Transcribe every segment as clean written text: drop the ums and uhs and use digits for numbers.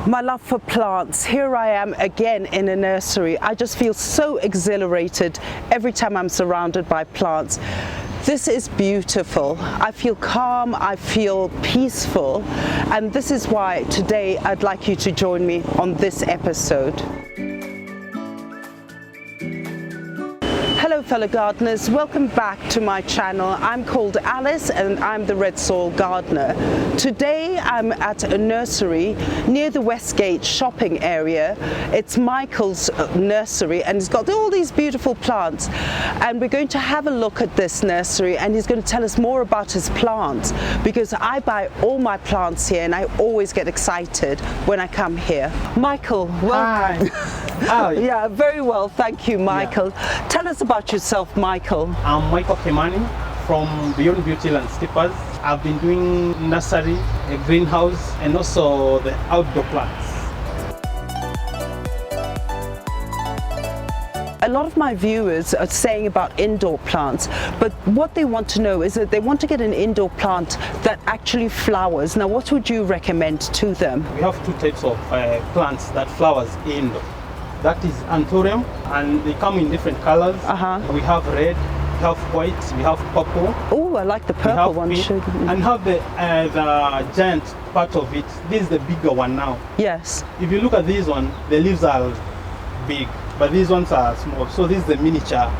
My love for plants. Here I am again in a nursery. I just feel so exhilarated every time I'm surrounded by plants. This is beautiful. I feel calm, I feel peaceful, and this is why today I'd like you to join me on this episode. Hello fellow gardeners, welcome back to my channel. I'm called Alice and I'm the Red Soil Gardener. Today I'm at a nursery near the Westgate shopping area. It's Michael's nursery and he's got all these beautiful plants, and we're going to have a look at this nursery and he's going to tell us more about his plants, because I buy all my plants here and I always get excited when I come here. Michael, Hi. Hi. Yeah, very well, thank you, Michael. Yeah. Tell us about yourself, Michael. I'm Michael Kimani from Beyond Beauty Landscapers. I've been doing nursery, a greenhouse, and also the outdoor plants. A lot of my viewers are saying about indoor plants, but what they want to know is that they want to get an indoor plant that actually flowers. Now, what would you recommend to them? We have two types of plants that flowers indoor. That is anthurium, and they come in different colors. We have red, we have white, we have purple. Oh, I like the purple one. And have the giant part of it. This is the bigger one now. Yes. If you look at this one, the leaves are big, but these ones are small. So this is the miniature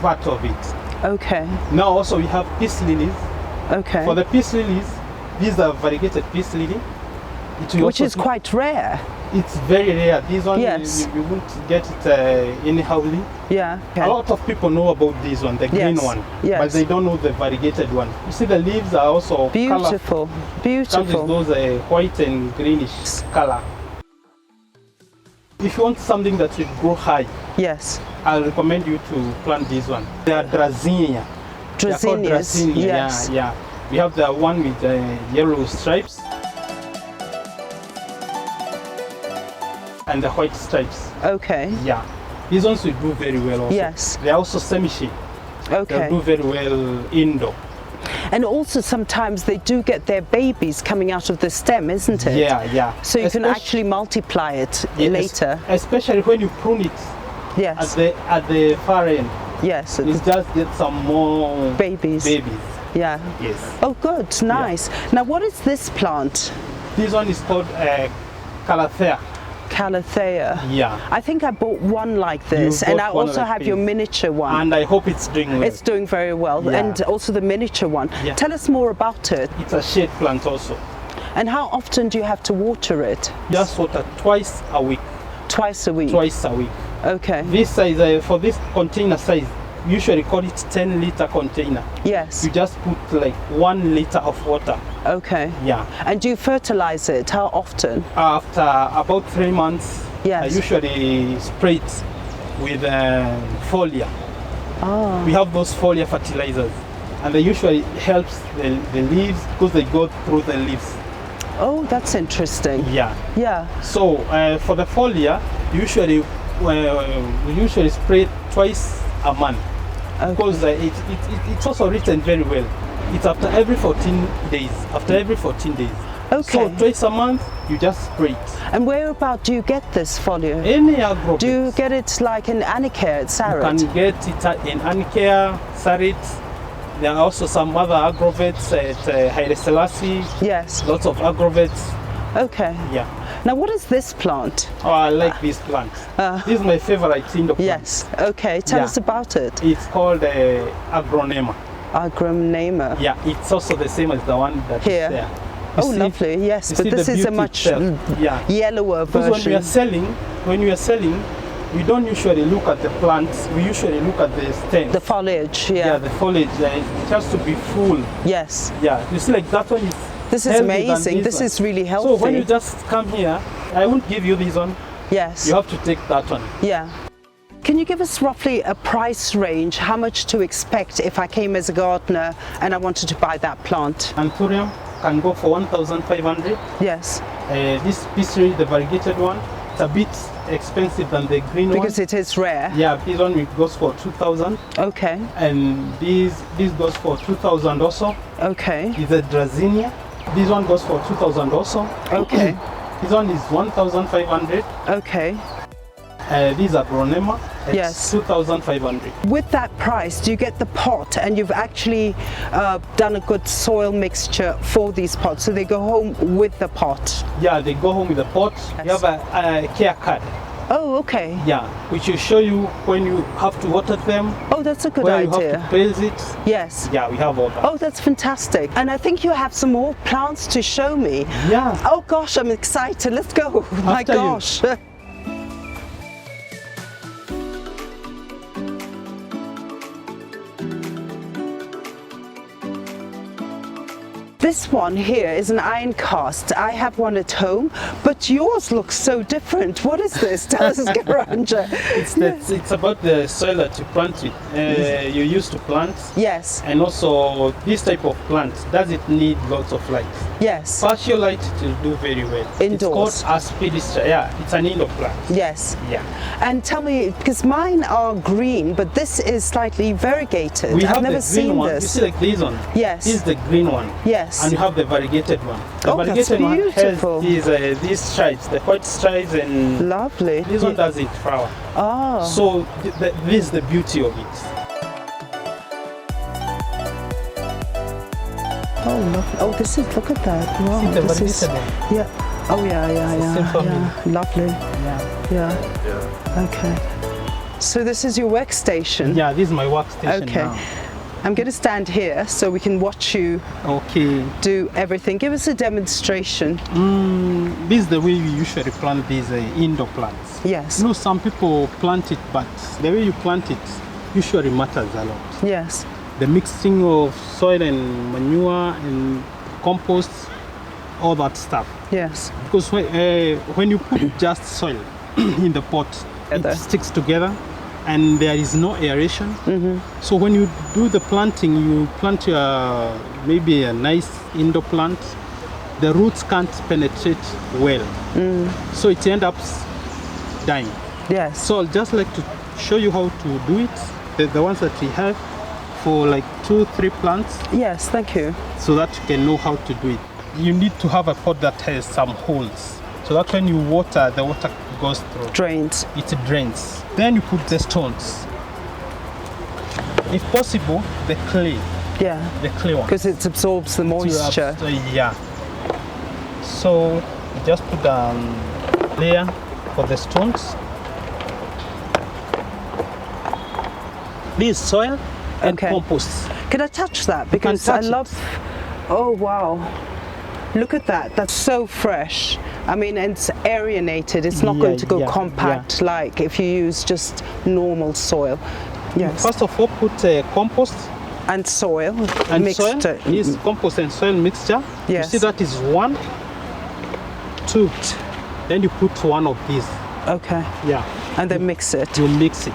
part of it. Okay. Now also we have peace lilies. Okay. For the peace lilies, these are variegated peace lily. Which is quite rare. It's very rare. This one, yes, you won't get it anyhowly. Yeah. Okay. A lot of people know about this one, the green one, but they don't know the variegated one. You see, the leaves are also beautiful. Colorful. Beautiful. Comes with those white and greenish color. If you want something that will grow high, yes, I'll recommend you to plant this one. They are Dracaena. Dracaenas. Yes. Yeah. We have the one with yellow stripes and the white stripes. Okay. Yeah. These ones will do very well also. Yes. They are also semi-shade. Okay. They'll do very well indoor. And also sometimes they do get their babies coming out of the stem, isn't it? Yeah. So you can actually multiply it later. Especially when you prune it. Yes. At the far end. Yes. It just get some more babies. Yeah. Yes. Oh, good. Nice. Yeah. Now, what is this plant? This one is called Calathea. Calathea. Yeah. I think I bought one like this, and I also have your miniature one. And I hope it's doing well. It's doing very well, and also the miniature one. Yeah. Tell us more about it. It's a shade plant also. And how often do you have to water it? Just water twice a week. Twice a week? Twice a week. Okay. This size, for this container size, usually call it 10-liter container. Yes. You just put like 1 liter of water. Okay. Yeah. And do you fertilize it? How often? After about 3 months, yes, I usually spray it with foliage. Oh. We have those foliage fertilizers, and they usually helps the leaves because they go through the leaves. Oh, that's interesting. Yeah. Yeah. So for the foliage, usually we usually spray twice a month. Okay. Because it's also written very well. It's after every 14 days. Okay. So twice a month, you just spray it. And whereabout do you get this foliage? Any agro. Do you get it like in Anicare at Sarit? You can get it in Anicare, Sarit. There are also some other agrovets at Haile Selassie. Yes. Lots of agrovets. Okay. Yeah. Now, what is this plant? Oh, I like this plant. This is my favorite indoor plant. Yes. Okay. Tell us about it. It's called Agronema. Agronema. Yeah. It's also the same as the one that here. Is there. Oh, lovely. Yes, but this is a much yellower version. Because when we are selling, we don't usually look at the plants. We usually look at the stems. The foliage. Yeah. Yeah, the foliage. It has to be full. Yes. Yeah. You see, like that one is. This is amazing. This is really healthy. So when you just come here, I won't give you this one. Yes. You have to take that one. Yeah. Can you give us roughly a price range, how much to expect if I came as a gardener and I wanted to buy that plant? Anthurium can go for 1,500. Yes. This peace tree, the variegated one, it's a bit expensive than the green one. Because it is rare. Yeah, this one goes for 2,000. Okay. And this goes for 2,000 also. Okay. It's a Dracaena. This one goes for 2,000 also. Okay. This one is 1,500. Okay. These are Bronema. It's Yes. 2,500. With that price, do you get the pot and you've actually done a good soil mixture for these pots? So they go home with the pot? Yeah, they go home with the pot. You Yes. have a care card. Oh, okay. Yeah, which will show you when you have to water them, Oh, that's a good where you have idea. to place it. Yes. Yeah, we have all that. Oh, that's fantastic. And I think you have some more plants to show me. Yeah. Oh gosh, I'm excited. Let's go. My After you. gosh. This one here is an iron cast. I have one at home, but yours looks so different. What is this? Tell us, Garanja. It's about the soil that you plant with. You used to plant. Yes, And also, this type of plant, does it need lots of light? yes, Partial light it will do very well. Indoors. It's called aspidistra. Yeah, it's an indoor plant. yes. Yeah. And tell me, because mine are green, but this is slightly variegated. We have I've never the green seen one. You this. see like this one? Yes. This is the green one. Yes. And you have the variegated one. The Oh, that's variegated one beautiful. has these stripes, the white stripes, and Lovely. this one doesn't flower. Oh, So this is the beauty of it. oh, lovely. Oh, this is, look at that. Wow, See the this is, variegated one? yeah. Oh, yeah, yeah, It's the same yeah, family. yeah. Lovely. Yeah. Yeah. Okay. So this is your workstation. Yeah, this is my workstation Okay. now. I'm going to stand here so we can watch you Okay. do everything. Give us a demonstration. This is the way we usually plant these indoor plants. Yes. You know, some people plant it, but the way you plant it usually matters a lot. Yes. The mixing of soil and manure and compost, all that stuff. Yes. Because when you put just soil in the pot, Together. it sticks together and there is no aeration. So when you do the planting, you plant maybe a nice indoor plant, the roots can't penetrate well. So it ends up dying. Yes. So I'll just like to show you how to do it. The ones that we have for like 2-3 plants, Yes, thank you. so that you can know how to do it. You need to have a pot that has some holes, so that when you water, the water goes through. Drains. It drains. Then you put the stones. If possible, the clay one. Because it absorbs the moisture. Yeah. So you just put a layer for the stones. This is soil and Okay. compost. Can I touch that? Because I touch it. love. Oh wow! Look at that. That's so fresh. I mean, and it's aerated. It's not going to go Yeah, compact like if you use just normal soil. Yes. First of all, put compost And soil and mixed. soil. This compost and soil mixture. Yes. You see that is 1, 2. Then you put one of these. Okay. Yeah. And then mix it. You mix it.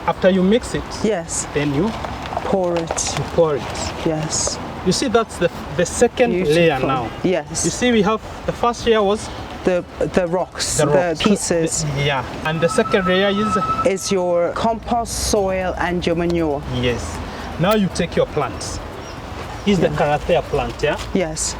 After you mix it, Yes. then you Pour it. pour it. Yes. You see, that's the second Beautiful. layer now. Yes. You see, we have the first layer was The rocks, the rocks. pieces, Yeah. And the second layer is your compost, soil, and your manure. yes. Now you take your plants. Is the carathea plant, yeah? Yes.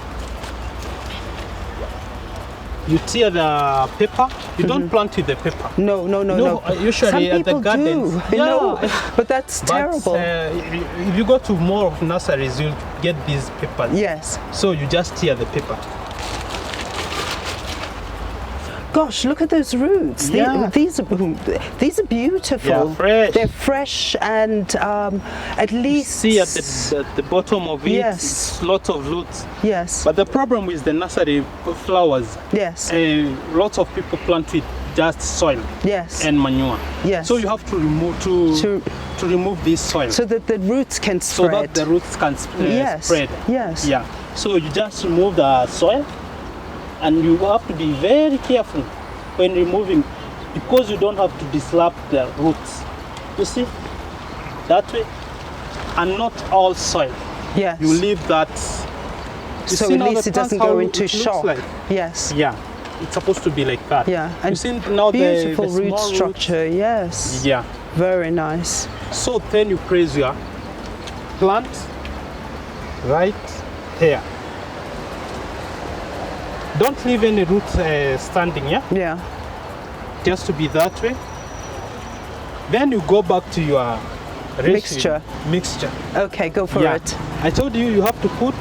You tear the paper. You don't plant with the paper. No, no, no, No, no. usually Some at the people gardens. do. Yeah. No, but that's But, terrible. if you go to more of nurseries, you'll get these papers. Yes. So you just tear the paper. Gosh, look at those roots. Yeah. These are beautiful. Yeah, fresh. They're fresh and at least. See at the bottom of it, Yes. it's lots of roots. Yes. But the problem with the nursery flowers, Yes. lots of people plant with just soil Yes. and manure. Yes. So you have to remove to remove this soil So that the roots can so spread. that the roots can Yes. spread. Yes. Yeah. So you just remove the soil, and you have to be very careful when removing, because you don't have to disrupt the roots. You see, that way, and not all soil. Yes. You leave that. You So see at now least the it doesn't plants, go how into it looks shock. like? Yes. Yeah, it's supposed to be like that. Yeah. You And see now beautiful the root small structure. Yes. Roots? Yeah. Very nice. So then you place your plant right here. Don't leave any roots standing, yeah? Yeah. Just to be that way. Then you go back to your mixture. Okay, go for it. I told you have to put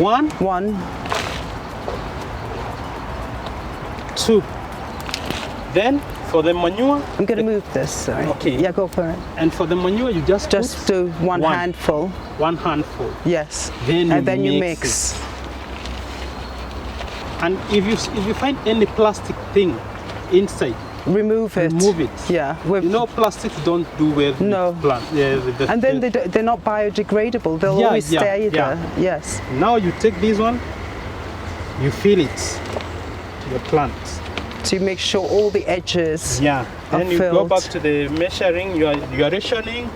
one, 2. Then for the manure, I'm going to move this, sorry. Okay. Yeah, go for it. And for the manure, you just do one handful. One handful. Yes. Then you mix. And if you find any plastic thing inside, remove it. Yeah. Plastics don't do well with plants. Yeah, and then they're not biodegradable. They'll always stay there. Yes. Now you take this one, you fill it to the plant. So you make sure all the edges are then you filled. go back to the measuring, you are rationing.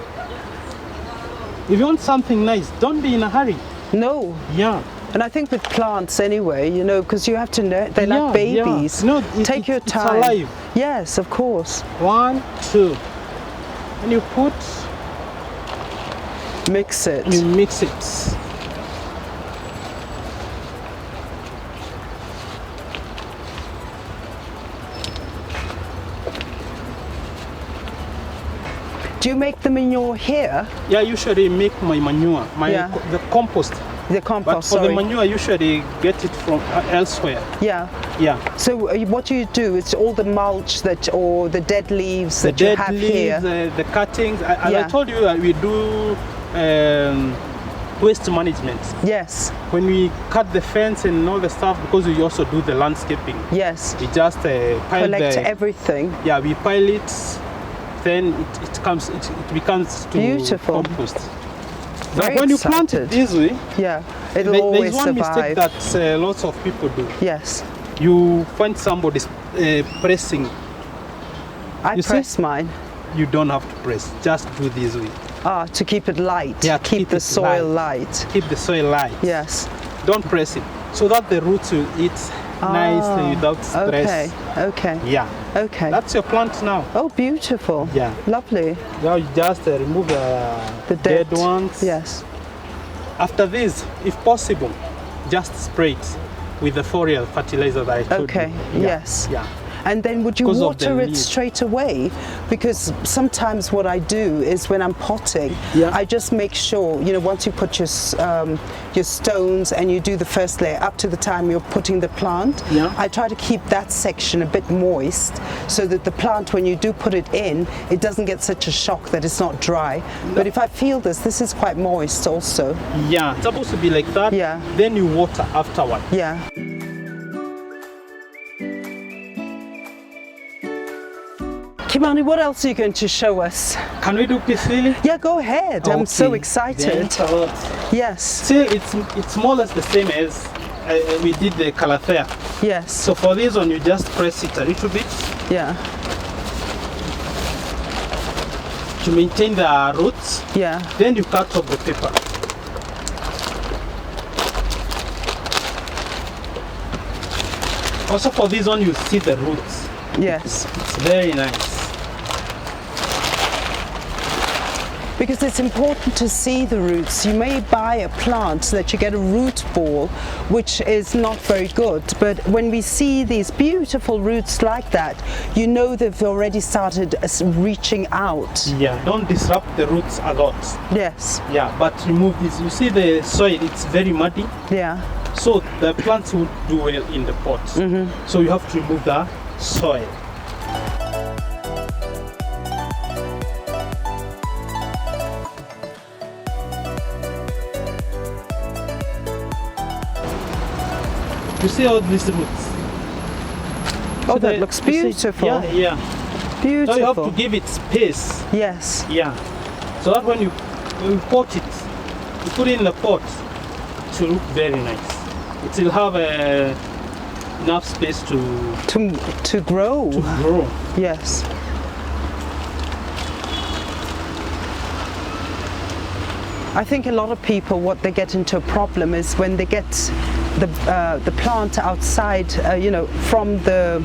If you want something nice, don't be in a hurry. No. Yeah. And I think with plants anyway, because you have to know, they're like babies. No, take your time. It's alive. Yes, of course. 1, 2. And you mix it. You mix it. Do you make the manure here? Yeah, usually make my manure, the compost. The compost, but for the manure, I usually get it from elsewhere. Yeah. Yeah. So what you do is all the mulch or the dead leaves that you have here. The cuttings. As I told you, we do waste management. Yes. When we cut the fence and all the stuff, because we also do the landscaping. Yes. We just collect everything. Yeah, we pile it. Then it becomes beautiful compost. Now, when you plant it this way, it'll always survive. There's one mistake that lots of people do. Yes. You find somebody pressing. I press mine. You don't have to press. Just do this way. To keep it light. Yeah, keep the soil light. Keep the soil light. Yes. Don't press it, so that the roots will eat nicely without stress. Okay. Yeah. Okay. That's your plant now. Oh, beautiful. Yeah. Lovely. Now you just remove the dead ones. Yes. After this, if possible, just spray it with the foliar fertilizer that I told you. Okay. Yes. Yeah. And then would you water it straight away? Because sometimes what I do is when I'm potting, I just make sure, once you put your stones and you do the first layer up to the time you're putting the plant, I try to keep that section a bit moist so that the plant, when you do put it in, it doesn't get such a shock that it's not dry. But if I feel this is quite moist also. Yeah, it's supposed to be like that. Yeah. Then you water afterward. Yeah. Kimani, what else are you going to show us? Can we do peace lily? Yeah, go ahead. Okay. I'm so excited. Yes. See, it's more or less the same as we did the calathea. Yes. So for this one, you just press it a little bit. Yeah. To maintain the roots. Yeah. Then you cut off the paper. Also for this one, you see the roots. Yes. It's very nice. Because it's important to see the roots. You may buy a plant so that you get a root ball, which is not very good. But when we see these beautiful roots like that, you know they've already started reaching out. Yeah, don't disrupt the roots a lot. Yes. Yeah, but remove this. You see the soil, it's very muddy. Yeah. So the plants won't do well in the pot. Mm-hmm. So you have to remove the soil. You see all these roots? Oh, that looks beautiful. Yeah. Beautiful. So you have to give it space. Yes. Yeah. So that when you pot it, you put it in the pot, it will look very nice. It will have enough space to grow. To grow. Yes. I think a lot of people, what they get into a problem is when they get the plant outside, from the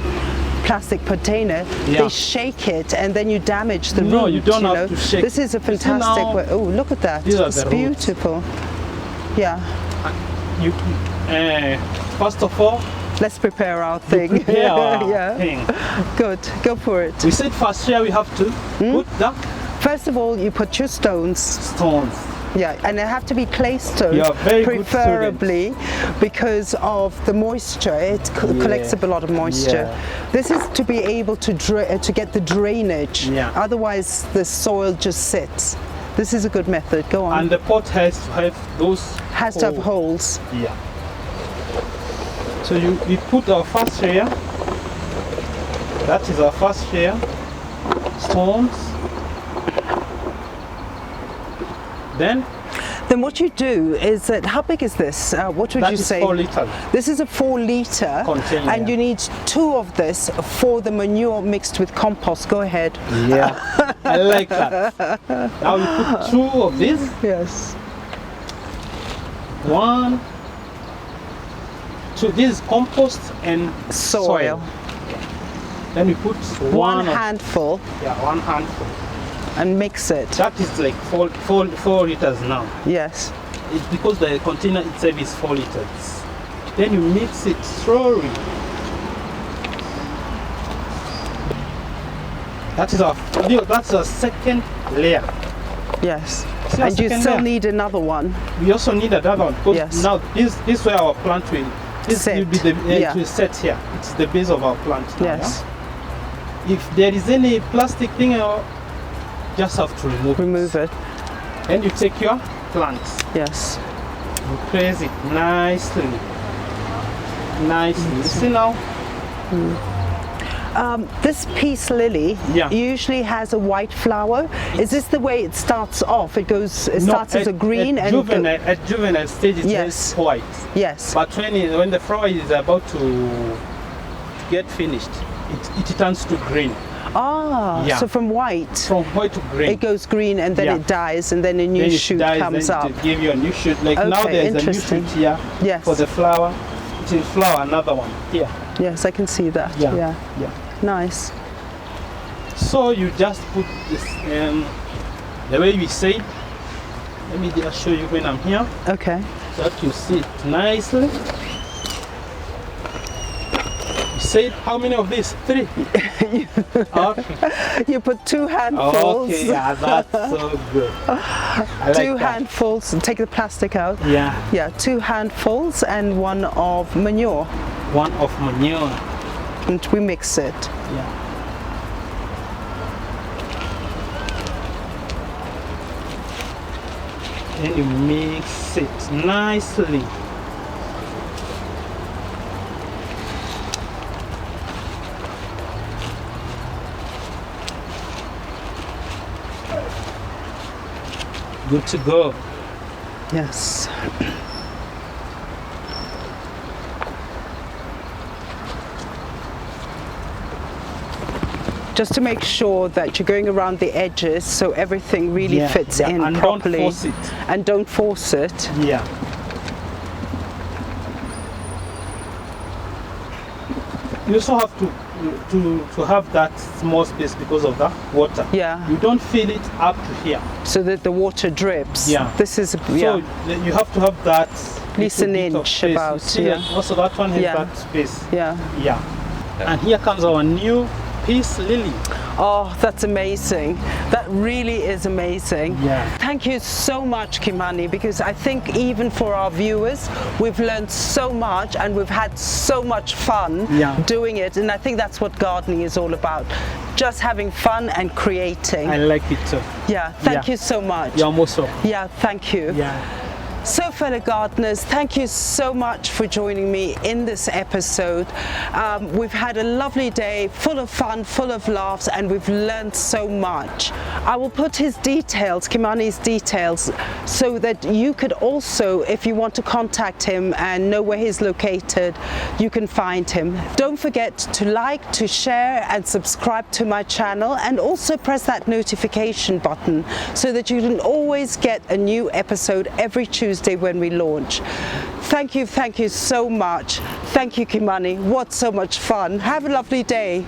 plastic container, Yeah. they shake it and then you damage the root. No, you don't have to shake. This is a You see fantastic now, way. Oh, look at that. these are It's the roots. beautiful. Yeah. You, first of all, Let's prepare our thing. prepare our Yeah. thing. Good. Go for it. We said first here we have to put the First of all, you put your stones. stones. Yeah, and they have to be clay stones, You are very good preferably, because of the moisture. It collects up a lot of moisture. Yeah. This is to be able to get the drainage. Yeah. Otherwise, the soil just sits. This is a good method. Go on. And the pot has to have those Has to have holes. Yeah. So we put our first layer. That is our first layer. Stones. Then Then what you do is that, how big is this? What would that you is say? 4 liters. This is a 4-liter Container. and you need 2 of this for the manure mixed with compost. Go ahead. Yeah. I like that. Now we put 2 of these. Yes. 1, 2. This is compost and Soil. Then we put One of- handful Yeah, 1 handful. and mix it. That is like 4 liters now. Yes. It's because the container itself is 4 liters. Then you mix it slowly. That's our second layer. Yes. See our And you second still layer? need another one. We also need another one because Yes. now this way our plant will Set. will be Yeah. it will set here. It's the base of our plant now, Yes. yeah? If there is any plastic thing, just have to Remove it. Then you take your plants, Yes. you place it nicely. Nicely. You see now? This peace lily Yeah. usually has a white flower. Is this the way it starts off? It starts as a green at and at juvenile stage it Yes. is white. yes. But when the flower is about to get finished, it turns to green. Ah, Yeah. so from white From white to green. it goes green and then Yeah. it dies and then a new Then it shoot dies, comes then up. it will give you a new shoot. Like now Okay, there's a new interesting. shoot here Yes. for the flower. It will flower another one here. Yes, I can see that. Yeah. Yeah. Yeah. Nice. So you just put this the way we say. Let me just show you when I'm here Okay. so that you see it nicely. You said how many of these? 3. Okay. You put 2 handfuls. Okay, yeah, that's so good. I like 2 that. handfuls. Take the plastic out. Yeah, Yeah, 2 handfuls and 1 of manure, 1 of manure. and we mix it. Yeah. Then you mix it nicely. Good to go. Yes. Just to make sure that you're going around the edges so everything really Yeah, fits yeah, in and properly. don't force it. And don't force it. Yeah. You also have to have that small space because of the water. Yeah. You don't fill it up to here. So that the water drips. Yeah. This is, So yeah. you have to have that At least little an bit of inch space. about, You see yeah. that also that one has Yeah. that space. Yeah. Yeah. And here comes our new peace lily. Oh, that's amazing. That really is amazing. Yeah. Thank you so much, Kimani, because I think even for our viewers, we've learned so much and we've had so much fun Yeah. doing it. And I think that's what gardening is all about. Just having fun and creating. I like it too. Yeah, thank Yeah. you so much. You're most welcome. Yeah, thank you. Yeah. So fellow gardeners, thank you so much for joining me in this episode. We've had a lovely day, full of fun, full of laughs, and we've learned so much. I will put his details, Kimani's details, so that you could also, if you want to contact him and know where he's located, you can find him. Don't forget to like, to share, and subscribe to my channel, and also press that notification button so that you can always get a new episode every Tuesday when we launch. Thank you so much. Thank you, Kimani. What so much fun. Have a lovely day.